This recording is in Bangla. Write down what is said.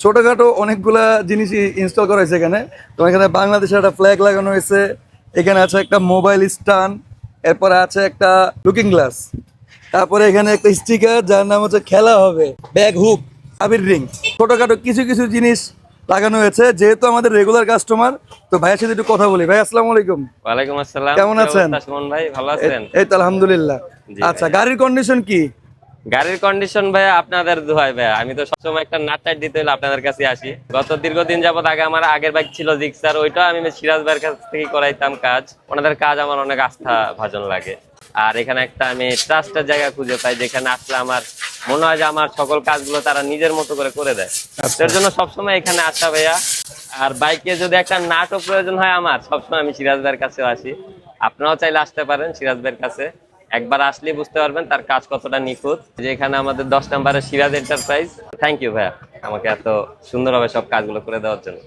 ছোটখাটো অনেকগুলা জিনিস ইনস্টল করা হয়েছে এখানে। তো এখানে বাংলাদেশের একটা ফ্ল্যাগ লাগানো হয়েছে, এখানে আছে একটা মোবাইল স্ট্যান্ড, এরপরে আছে একটা লুকিং গ্লাস, তারপরে এখানে একটা স্টিকার যার নাম হচ্ছে খেলা হবে, ব্যাগ হুক, আবির রিং, ছোটখাটো কিছু কিছু জিনিস লাগানো হয়েছে। যেহেতু আমাদের রেগুলার কাস্টমার, তো ভাইয়ের সাথে একটু কথা বলি। ভাই আসসালামু আলাইকুম। ওয়ালাইকুম আসসালাম। কেমন আছেন? সুমন ভাই ভালো আছেন? এই তো আলহামদুলিল্লাহ। জি আচ্ছা, ভাই। গাড়ির কন্ডিশন কি? গাড়ির কন্ডিশন ভাই আপনাদের দোহাই ভাই, আমি তো সবসময় একটা নাট টাইট দিতে হলে আপনাদের কাছে আসি। গত দীর্ঘদিন যাবত আগে আমার আগের বাইক ছিল জিক্সার, ওইটা আমি সিরাজ ভাইয়ের কাছ থেকে করাইতাম কাজ। ওনাদের কাজ আমার অনেক আস্থা ভাজন লাগে। আর এখানে একটা আমি ট্রাস্টের জায়গা খুঁজে পাই, যেখানে আসলে আমার মনে হয় যে আমার সকল কাজগুলো তারা নিজের মতো করে দেয়। এর জন্য সবসময় এখানে আসা ভাইয়া। আর বাইকে যদি একটা নাটও প্রয়োজন হয় আমার, সবসময় আমি সিরাজ ভাইয়ের কাছেও আসি। আপনারাও চাইলে আসতে পারেন সিরাজ ভাইয়ের কাছে, একবার আসলে বুঝতে পারবেন তার কাজ কতটা নিখুঁত। যে এখানে আমাদের 10 নম্বরের সিরাজ এন্টারপ্রাইজ। থ্যাংক ইউ ভাইয়া, আমাকে এত সুন্দরভাবে সব কাজগুলো করে দেওয়ার জন্য।